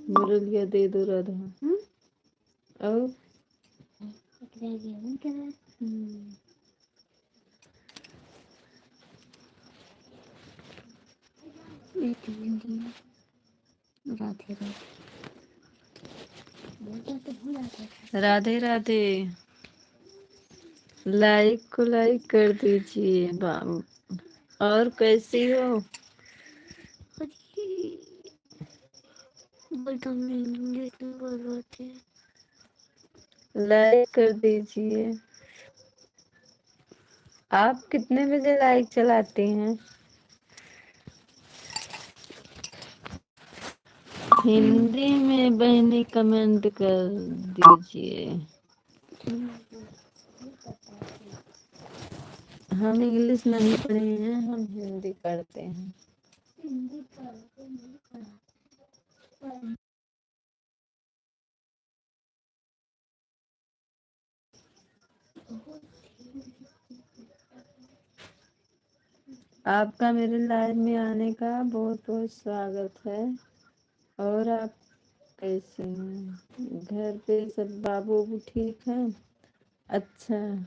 मुरलिया दे दो राधा। और राधे राधे। लाइक को लाइक कर दीजिए। और कैसी हो? लाइक कर दीजिए। आप कितने बजे लाइक चलाती हैं? हिंदी में बहनी कमेंट कर दीजिए। हम इंग्लिश नहीं पढ़े हैं, हम हिंदी पढ़ते हैं। आपका मेरे लाइव में आने का बहुत बहुत स्वागत है। और आप कैसे हैं? घर पे सब बाबू ठीक है? अच्छा।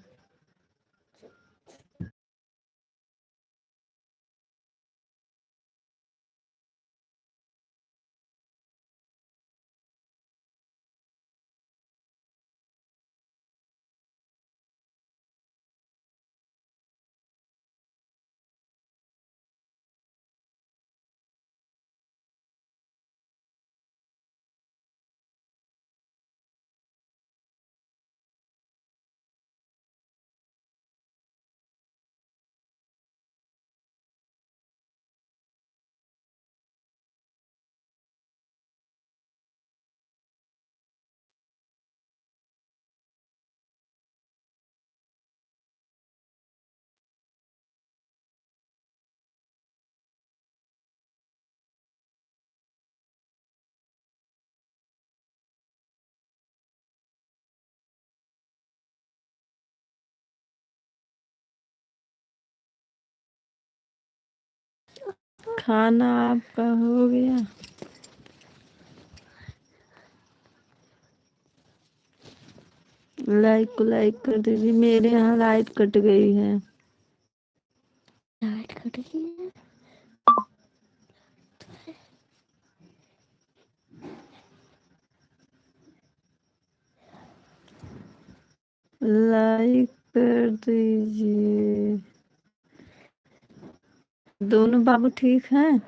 खाना आपका हो गया? लाइक को लाइक कर दीजिए। मेरे यहाँ लाइट कट गई है। लाइट कट गई है। लाइक कर दीजिए। दोनों बाबू ठीक हैं?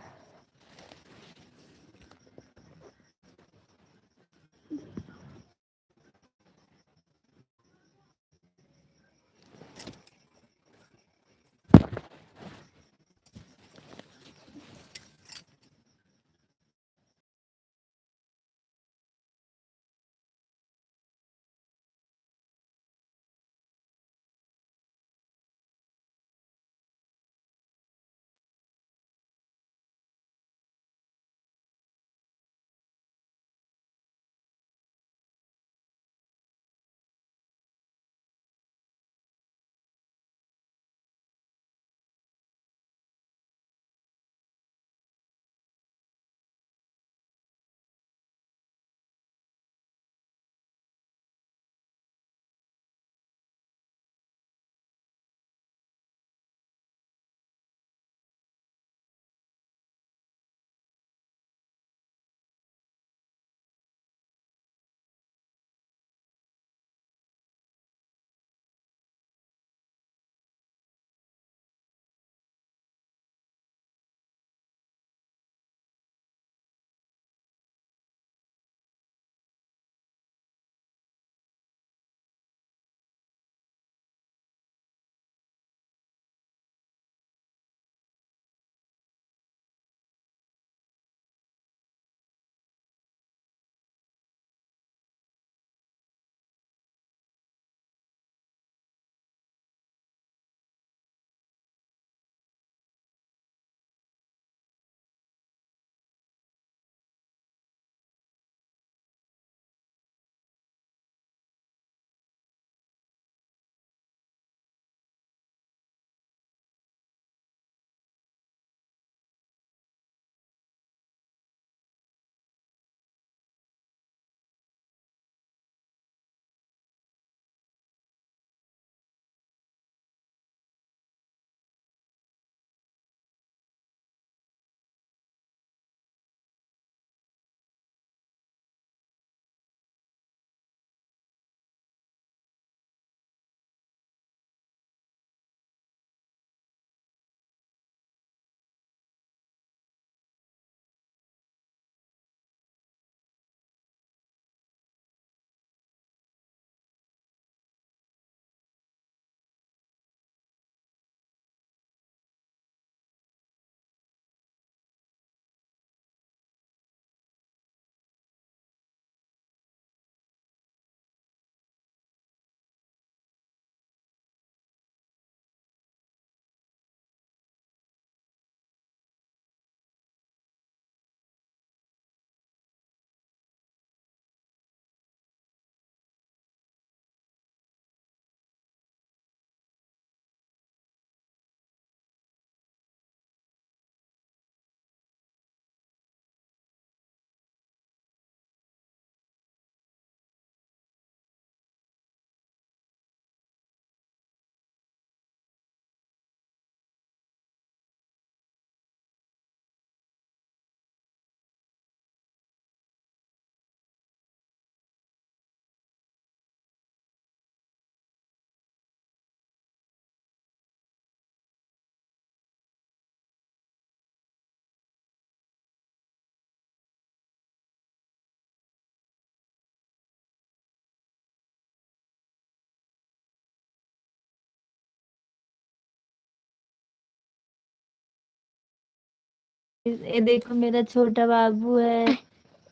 ये देखो मेरा छोटा बाबू है,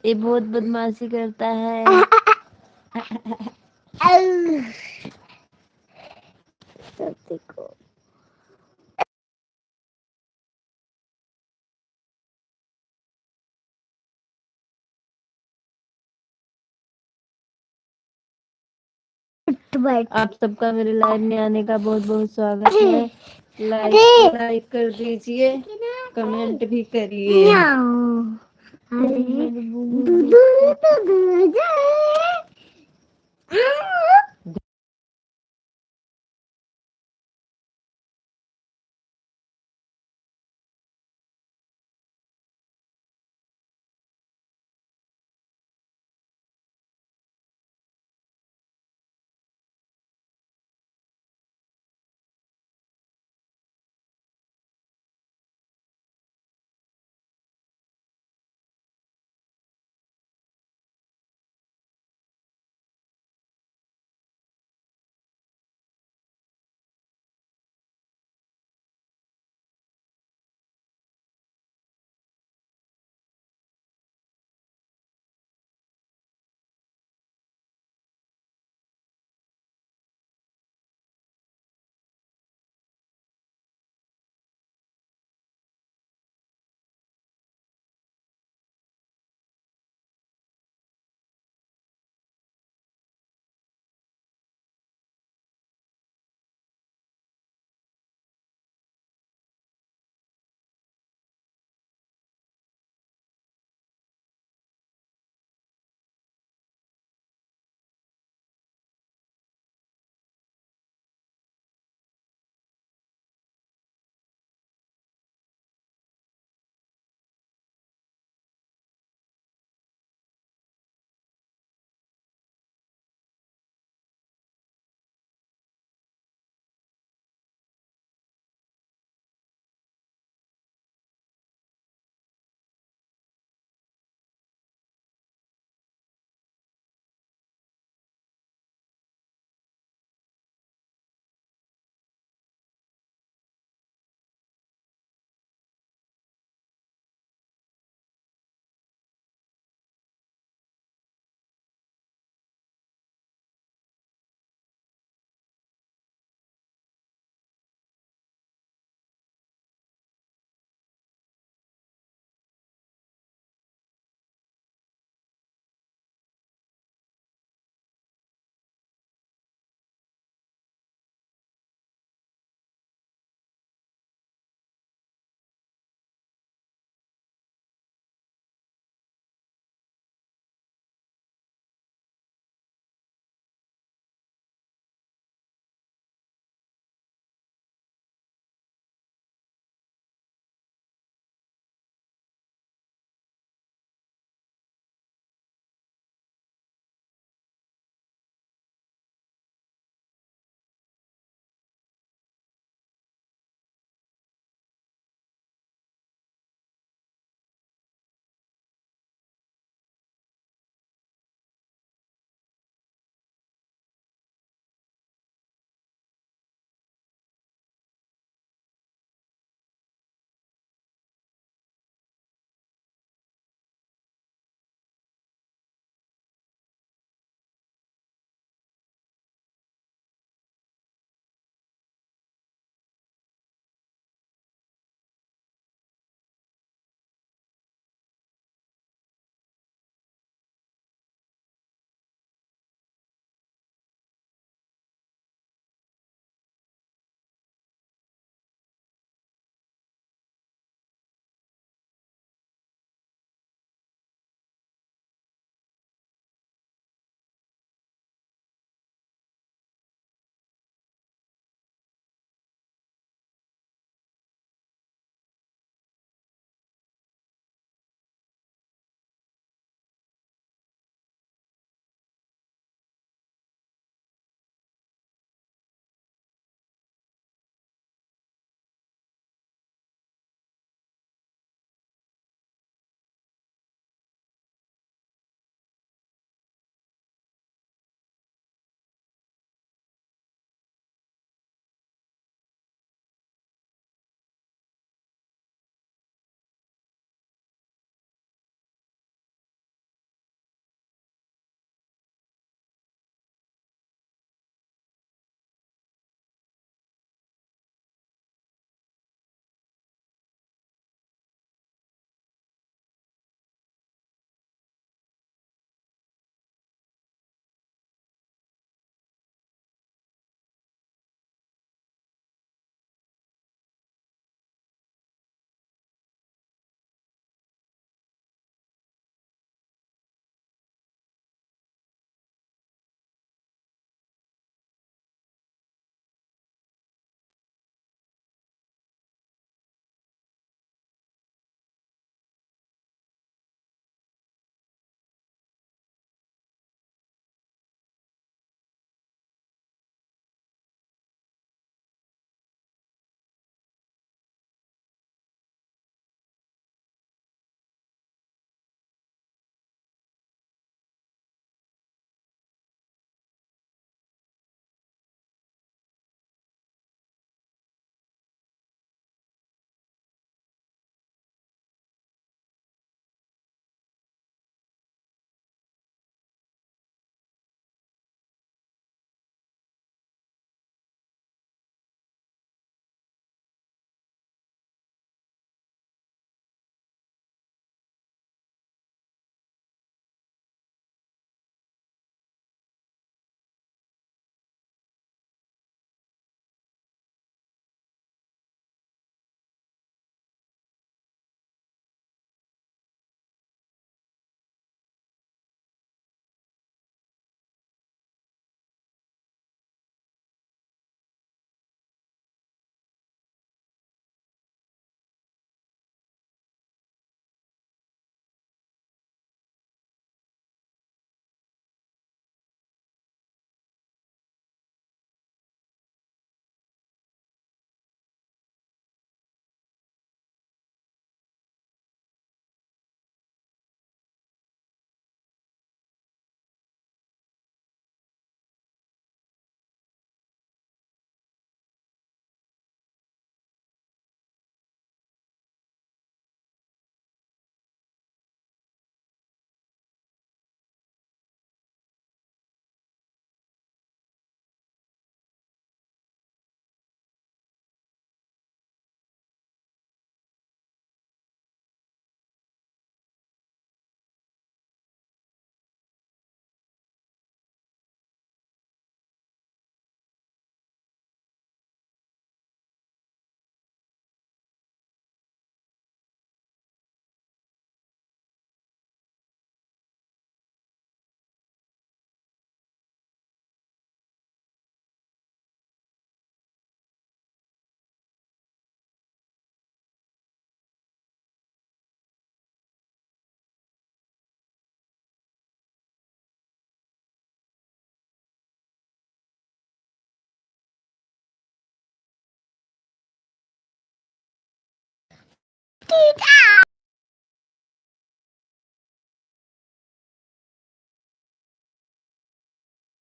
ये बहुत बदमाशी करता है। सब देखो। आप सबका मेरे लाइव में आने का बहुत बहुत स्वागत है। लाइक कर दीजिए, कमेंट भी करिए।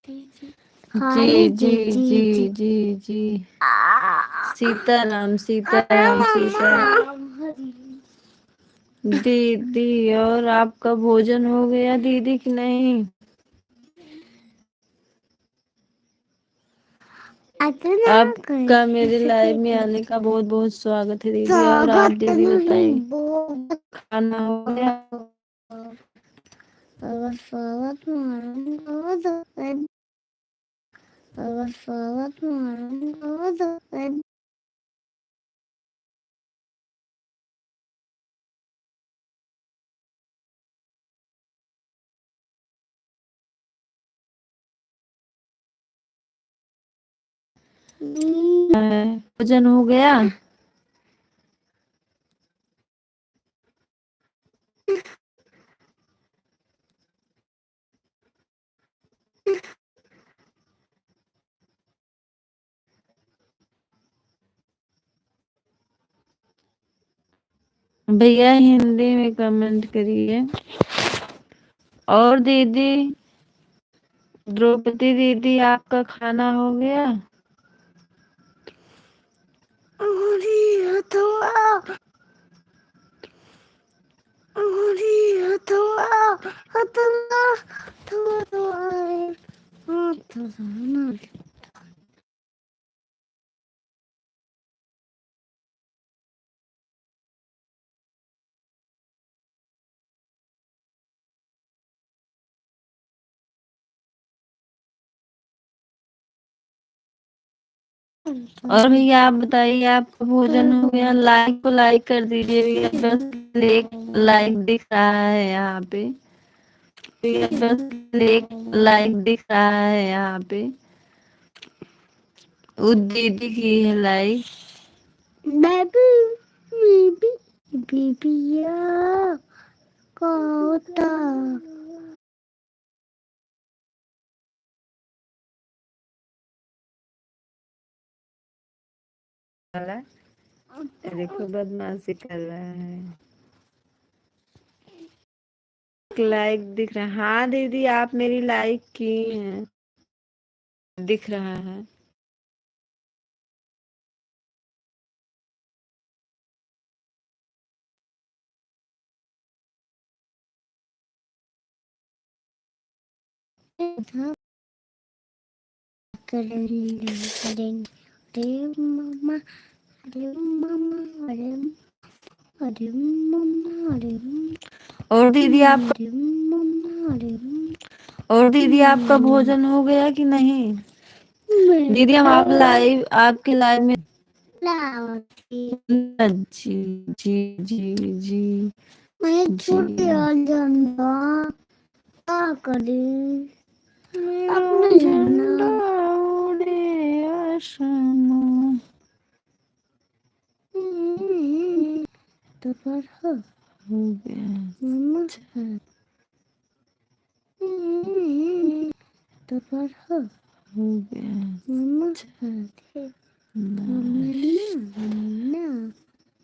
जी जी जी जी जी। सीताराम सीताराम सीताराम। दीदी और आपका भोजन हो गया दीदी कि नहीं? आपका मेरे लाइव में आने का बहुत बहुत स्वागत है दीदी। और आप दीदी बताइए खाना हो गया? भोजन हो गया? भैया हिंदी में कमेंट करिए। और दीदी द्रौपदी दीदी आपका खाना हो गया? और भैया आप बताइए आपका भोजन हो गया? लाइक को लाइक कर दीजिए भैया। बस एक लाइक दिख रहा है यहाँ पे भैया। बस एक लाइक दिख रहा है यहाँ पे। वो दीदी की है लाइक। बेबी बेबी बेबिया कोता। देखो बदमाशी कर रहा है। लाइक दिख रहा है। हाँ दीदी आप मेरी लाइक की हैं। दिख रहा है। अरे मम्मा अरे मम्मा अरे अरे मम्मा अरे। और दीदी आपका भोजन हो गया कि नहीं? दीदी हम आप लाइव आपके लाइव में जी जी जी जी। मैं छोटे आ जाऊंगा क्या करें? अपना झंडा उड़े आसमां। तो पर हो गया मम्मा। तो पर हो गया मम्मा।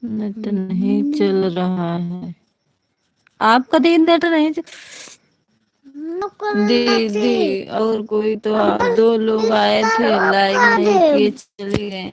नेट नहीं चल रहा है। आपका दिन नेट नहीं चल। दीदी और कोई तो दो लोग आए थे लाइक नहीं किए चले गए।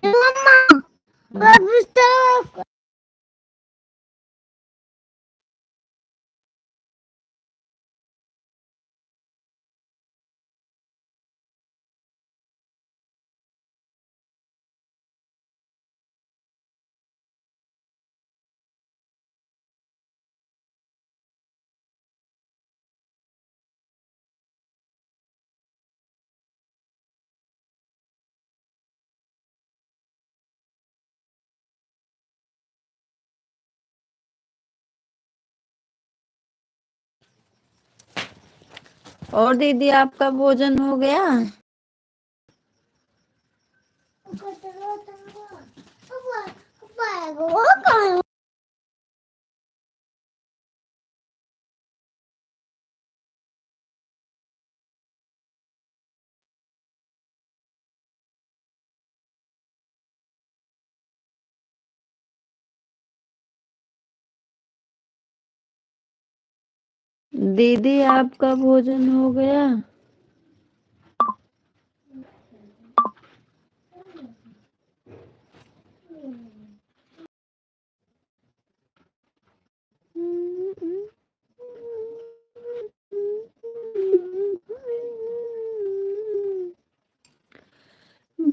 और दीदी आपका भोजन हो गया? दीदी आपका भोजन हो गया?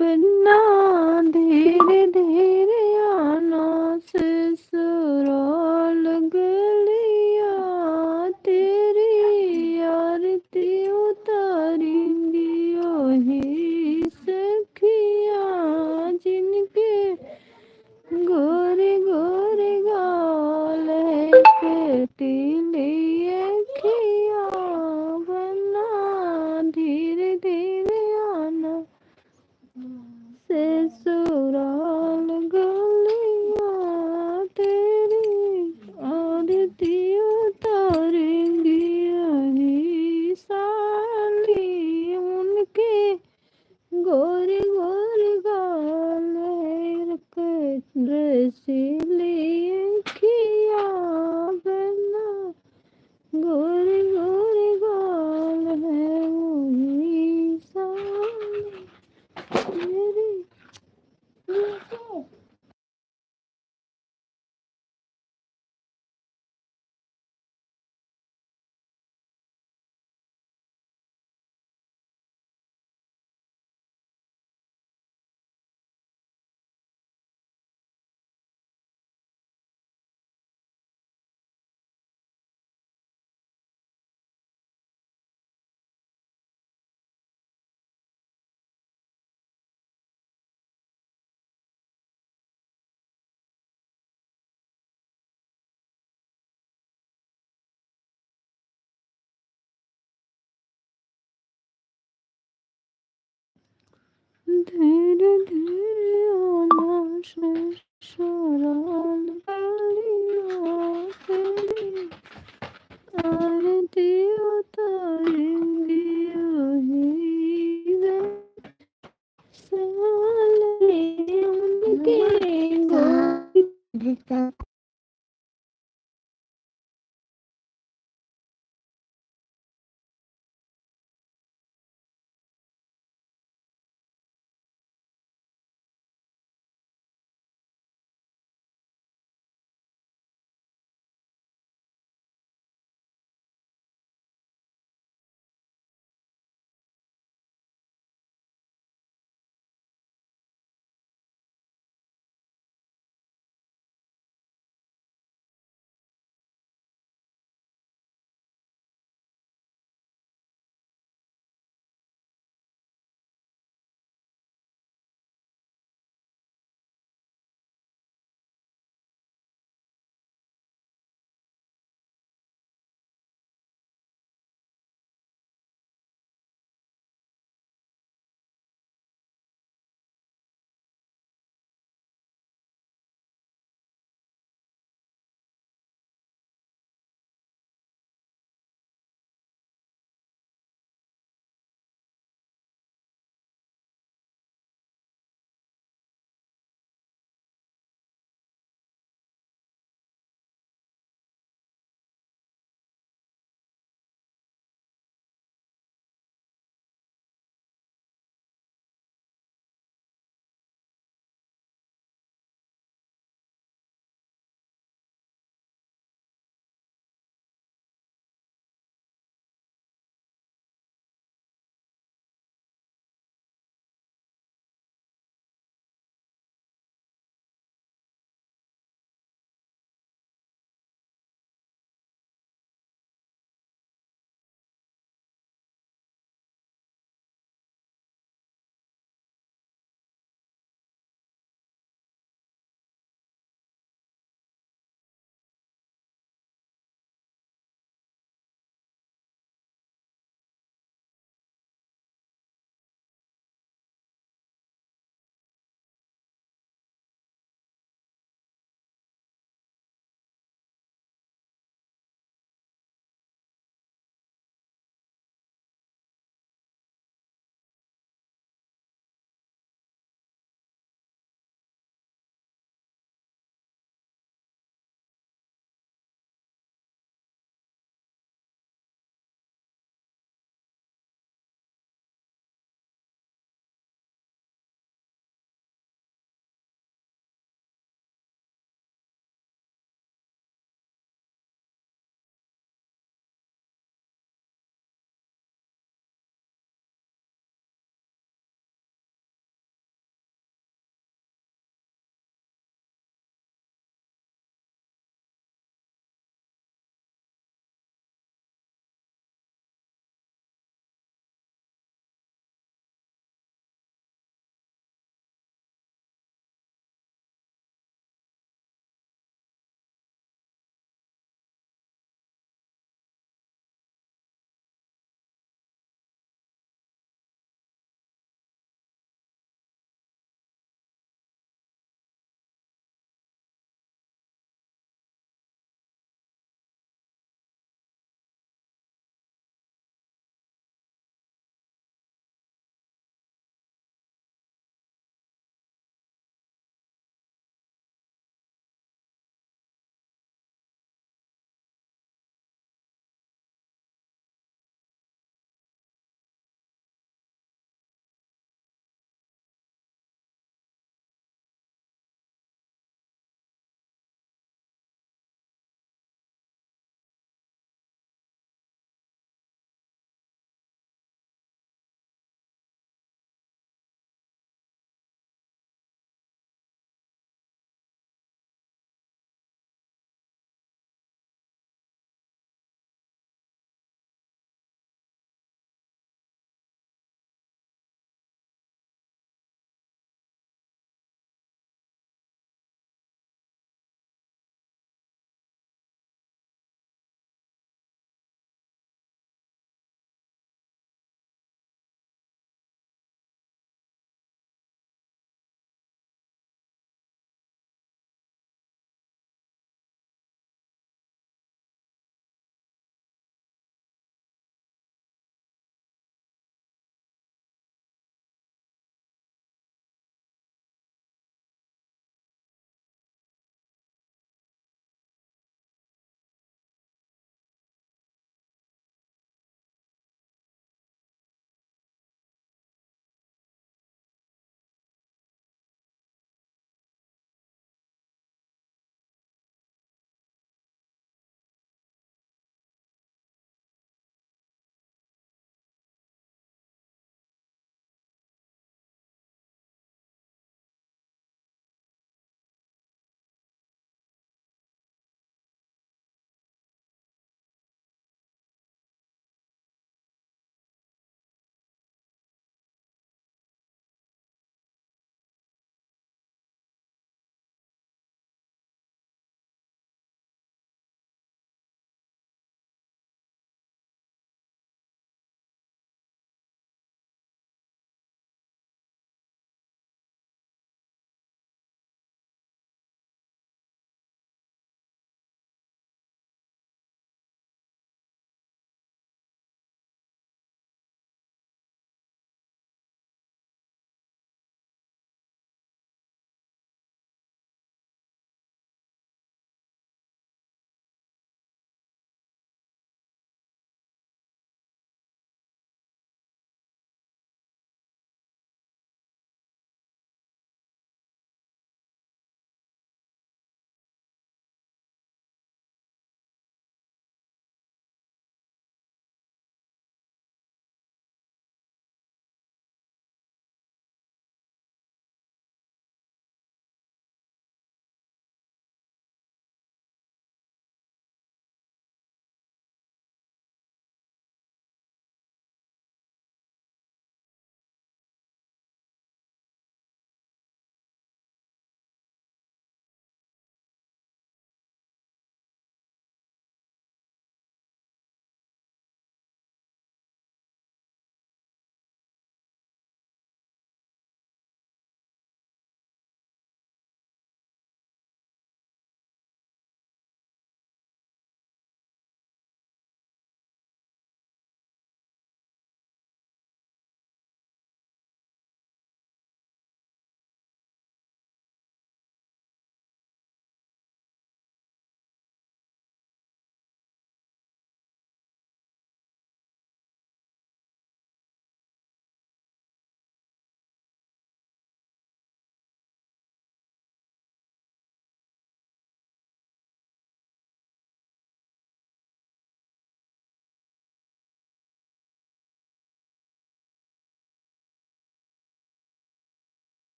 बन्ना धीरे धीरे आना ससुराल गलिया तेरी आरती उतारेंगी ओही सखिया जिनके गोरे गोरे गाल कटीले अखिया बन्ना धीरे धीरे आना ससुराल गलिया तेरी आरती उतारेंगी यही साली उनके गोरे गोरे गाल रसीली अखिया बना गोरे गोरे गाल है वही साली मेरी धीरे धीरे आना ससुराल गलिया तेरी आरती उतारेंगी